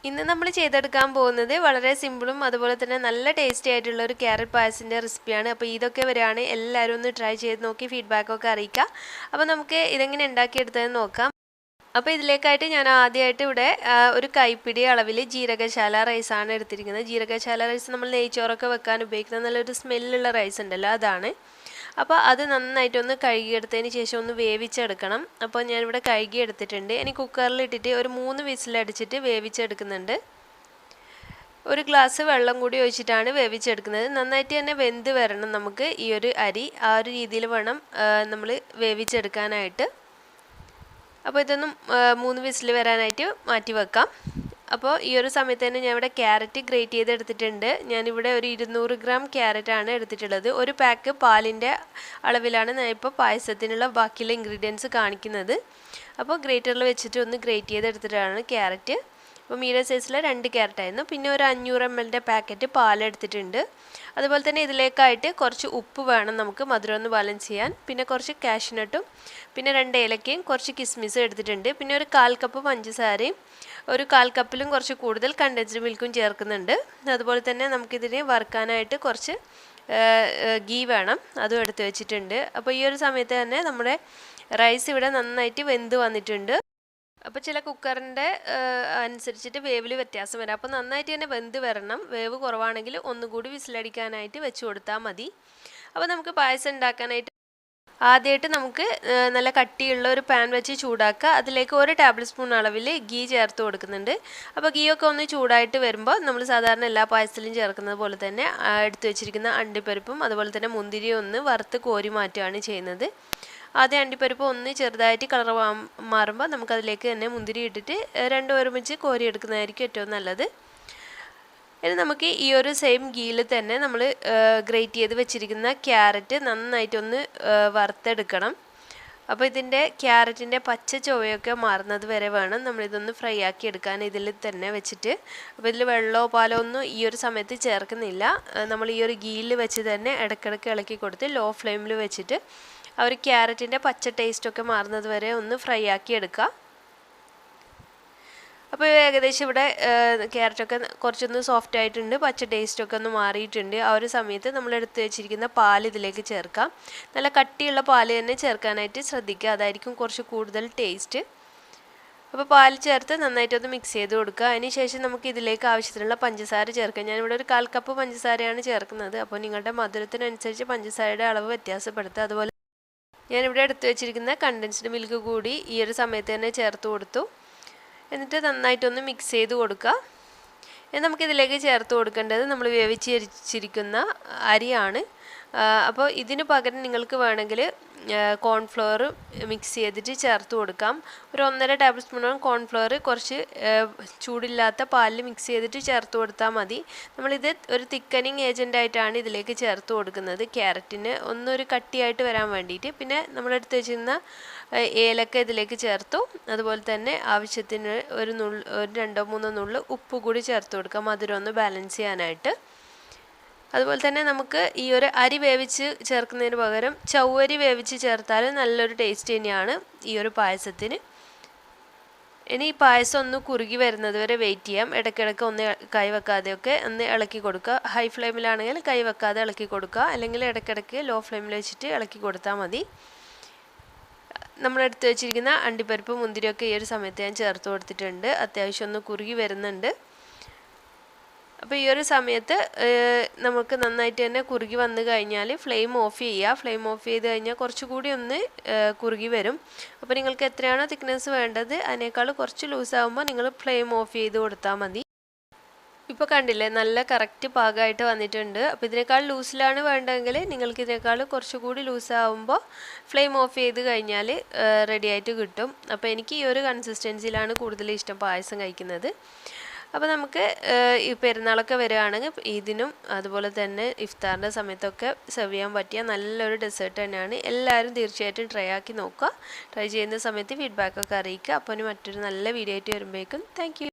ഇന്ന് നമ്മൾ ചെയ്തെടുക്കാൻ പോകുന്നത് വളരെ സിമ്പിളും അതുപോലെ തന്നെ നല്ല ടേസ്റ്റി ആയിട്ടുള്ള ഒരു ക്യാരറ്റ് പായസത്തിൻ്റെ റെസിപ്പിയാണ്. അപ്പോൾ ഇതൊക്കെ വരെയാണ് എല്ലാവരും ഒന്ന് ട്രൈ ചെയ്ത് നോക്കി ഫീഡ്ബാക്കൊക്കെ അറിയിക്കുക. അപ്പോൾ നമുക്ക് ഇതെങ്ങനെ ഉണ്ടാക്കിയെടുത്തതെന്ന് നോക്കാം. അപ്പോൾ ഇതിലേക്കായിട്ട് ഞാൻ ആദ്യമായിട്ട് ഇവിടെ ഒരു കൈപ്പിടി അളവിൽ ജീരകശാല റൈസാണ് എടുത്തിരിക്കുന്നത്. ജീരകശാല റൈസ് നമ്മൾ നെയ്ച്ചോറൊക്കെ വെക്കാൻ ഉപയോഗിക്കുന്ന നല്ലൊരു സ്മെല്ലുള്ള റൈസ് ഉണ്ടല്ലോ, അതാണ്. അപ്പോൾ അത് നന്നായിട്ടൊന്ന് കഴുകിയെടുത്തതിന് ശേഷം ഒന്ന് വേവിച്ചെടുക്കണം. അപ്പോൾ ഞാനിവിടെ കഴുകിയെടുത്തിട്ടുണ്ട്. ഇനി കുക്കറിലിട്ടിട്ട് ഒരു 3 വിസിലടിച്ചിട്ട് വേവിച്ചെടുക്കുന്നുണ്ട്. ഒരു ഗ്ലാസ് വെള്ളം കൂടി ഒഴിച്ചിട്ടാണ് വേവിച്ചെടുക്കുന്നത്. നന്നായിട്ട് തന്നെ വെന്ത് വരണം നമുക്ക് ഈ ഒരു അരി. ആ ഒരു രീതിയിൽ വേണം നമ്മൾ വേവിച്ചെടുക്കാനായിട്ട്. അപ്പോൾ ഇതൊന്നും 3 വിസിൽ വരാനായിട്ട് മാറ്റി വെക്കാം. അപ്പോൾ ഈ ഒരു സമയത്ത് തന്നെ ഞാൻ ഇവിടെ ക്യാരറ്റ് ഗ്രേറ്റ് ചെയ്തെടുത്തിട്ടുണ്ട്. ഞാനിവിടെ ഒരു 200 ഗ്രാം ക്യാരറ്റാണ് എടുത്തിട്ടുള്ളത്. ഒരു പാക്ക് പാലിൻ്റെ അളവിലാണ് ഞാൻ ഇപ്പോൾ പായസത്തിനുള്ള ബാക്കിയുള്ള ഇൻഗ്രീഡിയൻസ് കാണിക്കുന്നത്. അപ്പോൾ ഗ്രേറ്ററിൽ വെച്ചിട്ട് ഒന്ന് ഗ്രേറ്റ് ചെയ്തെടുത്തിട്ടാണ് ക്യാരറ്റ്. അപ്പോൾ മീഡിയം സൈസിലെ 2 ക്യാരറ്റായിരുന്നു. പിന്നെ ഒരു 500 ml പാക്കറ്റ് പാലെടുത്തിട്ടുണ്ട്. അതുപോലെ തന്നെ ഇതിലേക്കായിട്ട് കുറച്ച് ഉപ്പ് വേണം നമുക്ക് മധുരം ഒന്ന് ബാലൻസ് ചെയ്യാൻ. പിന്നെ കുറച്ച് കാഷ്നട്ടും പിന്നെ 2 ഏലക്കയും കുറച്ച് കിസ്മിസും എടുത്തിട്ടുണ്ട്. പിന്നെ ഒരു 1/4 കപ്പ് പഞ്ചസാരയും ഒരു 1/4 കപ്പിലും കുറച്ച് കൂടുതൽ കണ്ടൻസ്ഡ് മിൽക്കും ചേർക്കുന്നുണ്ട്. അതുപോലെ തന്നെ നമുക്കിതിനെ വറുക്കാനായിട്ട് കുറച്ച് ഗീ വേണം, അതും എടുത്ത് വെച്ചിട്ടുണ്ട്. അപ്പോൾ ഈ ഒരു സമയത്ത് തന്നെ നമ്മുടെ റൈസ് ഇവിടെ നന്നായിട്ട് വെന്ത് വന്നിട്ടുണ്ട്. അപ്പോൾ ചില കുക്കറിൻ്റെ അനുസരിച്ചിട്ട് വേവിൽ വ്യത്യാസം വരാം. അപ്പോൾ നന്നായിട്ട് തന്നെ വെന്ത് വരണം. വേവ് കുറവാണെങ്കിൽ ഒന്നുകൂടി വിസിലടിക്കാനായിട്ട് വെച്ച് കൊടുത്താൽ മതി. അപ്പോൾ നമുക്ക് പായസം ഉണ്ടാക്കാനായിട്ട് ആദ്യമായിട്ട് നമുക്ക് നല്ല കട്ടിയുള്ള ഒരു പാൻ വെച്ച് ചൂടാക്കുക. അതിലേക്ക് 1 ടേബിൾ സ്പൂൺ അളവിൽ ഗീ ചേർത്ത് കൊടുക്കുന്നുണ്ട്. അപ്പോൾ ഗീ ഒക്കെ ഒന്ന് ചൂടായിട്ട് വരുമ്പോൾ നമ്മൾ സാധാരണ എല്ലാ പായസത്തിലും ചേർക്കുന്നത് പോലെ തന്നെ എടുത്തു വെച്ചിരിക്കുന്ന അണ്ടിപ്പരിപ്പും അതുപോലെ തന്നെ മുന്തിരിയും ഒന്ന് വറുത്ത് കോരി മാറ്റുകയാണ് ചെയ്യുന്നത്. ആദ്യം അണ്ടിപ്പരിപ്പ് ഒന്ന് ചെറുതായിട്ട് കളർ മാറുമ്പോൾ നമുക്കതിലേക്ക് തന്നെ മുന്തിരി ഇട്ടിട്ട് രണ്ടും ഒരുമിച്ച് കോരി എടുക്കുന്നതായിരിക്കും ഏറ്റവും നല്ലത്. ഇനി നമുക്ക് ഈ ഒരു സെയിം ഗീയിൽ തന്നെ നമ്മൾ ഗ്രേറ്റ് ചെയ്ത് വെച്ചിരിക്കുന്ന ക്യാരറ്റ് നന്നായിട്ടൊന്ന് വറുത്തെടുക്കണം. അപ്പോൾ ഇതിൻ്റെ ക്യാരറ്റിൻ്റെ പച്ച ചുവയൊക്കെ മാറുന്നത് വരെ വേണം നമ്മളിതൊന്ന് ഫ്രൈ ആക്കി എടുക്കാൻ ഇതിൽ തന്നെ വെച്ചിട്ട്. അപ്പോൾ ഇതിൽ വെള്ളമോ പാലോ ഒന്നും ഈ ഒരു സമയത്ത് ചേർക്കുന്നില്ല. നമ്മൾ ഈ ഒരു ഗീയിൽ വെച്ച് തന്നെ ഇടയ്ക്കിടയ്ക്ക് ഇളക്കി കൊടുത്ത് ലോ ഫ്ലെയിമിൽ വെച്ചിട്ട് ആ ഒരു ക്യാരറ്റിൻ്റെ പച്ച ടേസ്റ്റൊക്കെ മാറുന്നത് വരെ ഒന്ന് ഫ്രൈ ആക്കി എടുക്കുക. അപ്പോൾ ഏകദേശം ഇവിടെ ക്യാരറ്റൊക്കെ കുറച്ചൊന്ന് സോഫ്റ്റ് ആയിട്ടുണ്ട്, പച്ച ടേസ്റ്റൊക്കെ ഒന്ന് മാറിയിട്ടുണ്ട്. ആ ഒരു സമയത്ത് നമ്മൾ എടുത്ത് വെച്ചിരിക്കുന്ന പാൽ ഇതിലേക്ക് ചേർക്കാം. നല്ല കട്ടിയുള്ള പാൽ തന്നെ ചേർക്കാനായിട്ട് ശ്രദ്ധിക്കുക, അതായിരിക്കും കുറച്ച് കൂടുതൽ ടേസ്റ്റ്. അപ്പോൾ പാൽ ചേർത്ത് നന്നായിട്ടൊന്ന് മിക്സ് ചെയ്ത് കൊടുക്കുക. അതിന് ശേഷം നമുക്ക് ഇതിലേക്ക് ആവശ്യത്തിനുള്ള പഞ്ചസാര ചേർക്കാം. ഞാനിവിടെ ഒരു 1/4 കപ്പ് പഞ്ചസാരയാണ് ചേർക്കുന്നത്. അപ്പോൾ നിങ്ങളുടെ മധുരത്തിനനുസരിച്ച് പഞ്ചസാരയുടെ അളവ് വ്യത്യാസപ്പെടുത്തുക. അതുപോലെ ഞാനിവിടെ എടുത്ത് വെച്ചിരിക്കുന്ന കണ്ടൻസ്ഡ് മിൽക്ക് കൂടി ഈ ഒരു സമയത്ത് തന്നെ ചേർത്ത് കൊടുത്തു. എന്നിട്ട് നന്നായിട്ടൊന്ന് മിക്സ് ചെയ്ത് കൊടുക്കുക. ഇനി നമുക്കിതിലേക്ക് ചേർത്ത് കൊടുക്കേണ്ടത് നമ്മൾ വേവിച്ചിരിക്കുന്ന അരിയാണ്. അപ്പോൾ ഇതിന് പകരം നിങ്ങൾക്ക് വേണമെങ്കിൽ കോൺഫ്ലവർ മിക്സ് ചെയ്തിട്ട് ചേർത്ത് കൊടുക്കാം. ഒരു 1.5 ടേബിൾ സ്പൂണോളം കോൺഫ്ലവർ കുറച്ച് ചൂടില്ലാത്ത പാലിൽ മിക്സ് ചെയ്തിട്ട് ചേർത്ത് കൊടുത്താൽ മതി. നമ്മളിത് ഒരു തിക്കനിങ് ഏജൻ്റായിട്ടാണ് ഇതിലേക്ക് ചേർത്ത് കൊടുക്കുന്നത്, ക്യാരറ്റിന് ഒന്നൊരു കട്ടിയായിട്ട് വരാൻ വേണ്ടിയിട്ട്. പിന്നെ നമ്മളെടുത്ത് വെച്ചിരുന്ന ഏലക്ക ഇതിലേക്ക് ചേർത്തു. അതുപോലെ തന്നെ ആവശ്യത്തിന് ഒരു 2-3 നുള്ള് ഉപ്പ് കൂടി ചേർത്ത് കൊടുക്കാം, മധുരം ഒന്ന് ബാലൻസ് ചെയ്യാനായിട്ട്. അതുപോലെ തന്നെ നമുക്ക് ഈ ഒരു അരി വേവിച്ച് ചേർക്കുന്നതിന് പകരം ചവ്വരി വേവിച്ച് ചേർത്താൽ നല്ലൊരു ടേസ്റ്റ് തന്നെയാണ് ഈ ഒരു പായസത്തിന്. ഇനി ഈ പായസം ഒന്ന് കുറുകി വരുന്നത് വരെ വെയിറ്റ് ചെയ്യാം. ഇടയ്ക്കിടയ്ക്ക് ഒന്ന് കൈ വെക്കാതെയൊക്കെ ഒന്ന് ഇളക്കി കൊടുക്കുക. ഹൈ ഫ്ലെയിമിലാണെങ്കിൽ കൈ വെക്കാതെ ഇളക്കി കൊടുക്കുക, അല്ലെങ്കിൽ ഇടയ്ക്കിടയ്ക്ക് ലോ ഫ്ലെയിമിൽ വെച്ചിട്ട് ഇളക്കി കൊടുത്താൽ മതി. നമ്മളെടുത്ത് വെച്ചിരിക്കുന്ന അണ്ടിപ്പരിപ്പ് മുന്തിരിയൊക്കെ ഈ ഒരു സമയത്ത് ഞാൻ ചേർത്ത് കൊടുത്തിട്ടുണ്ട്. അത്യാവശ്യം ഒന്ന് കുറുകി വരുന്നുണ്ട്. അപ്പോൾ ഈ ഒരു സമയത്ത് നമുക്ക് നന്നായിട്ട് തന്നെ കുറുകി വന്നു കഴിഞ്ഞാൽ ഫ്ലെയിം ഓഫ് ചെയ്യുക. ഫ്ലെയിം ഓഫ് ചെയ്ത് കഴിഞ്ഞാൽ കുറച്ചുകൂടി ഒന്ന് കുറുകി വരും. അപ്പോൾ നിങ്ങൾക്ക് എത്രയാണോ തിക്നെസ് വേണ്ടത് അതിനേക്കാൾ കുറച്ച് ലൂസാകുമ്പോൾ നിങ്ങൾ ഫ്ലെയിം ഓഫ് ചെയ്ത് കൊടുത്താൽ മതി. ഇപ്പോൾ കണ്ടില്ലേ, നല്ല കറക്റ്റ് പാകമായിട്ട് വന്നിട്ടുണ്ട്. അപ്പോൾ ഇതിനേക്കാൾ ലൂസിലാണ് വേണ്ടതെങ്കിൽ നിങ്ങൾക്ക് ഇതിനേക്കാൾ കുറച്ചുകൂടി ലൂസാകുമ്പോൾ ഫ്ലെയിം ഓഫ് ചെയ്ത് കഴിഞ്ഞാൽ റെഡി ആയിട്ട് കിട്ടും. അപ്പോൾ എനിക്ക് ഈ ഒരു കൺസിസ്റ്റൻസിയിലാണ് കൂടുതൽ ഇഷ്ടം പായസം കഴിക്കുന്നത്. അപ്പോൾ നമുക്ക് ഈ പെരുന്നാളൊക്കെ വരികയാണെങ്കിൽ ഇതിനും അതുപോലെ തന്നെ ഇഫ്താറിൻ്റെ സമയത്തൊക്കെ സെർവ് ചെയ്യാൻ പറ്റിയ നല്ലൊരു ഡെസേർട്ട് തന്നെയാണ്. എല്ലാവരും തീർച്ചയായിട്ടും ട്രൈ ആക്കി നോക്കുക. ട്രൈ ചെയ്യുന്ന സമയത്ത് ഫീഡ്ബാക്കൊക്കെ അറിയിക്കുക. അപ്പോൾ മറ്റൊരു നല്ല വീഡിയോ ആയിട്ട് വരുമ്പോഴേക്കും താങ്ക് യു.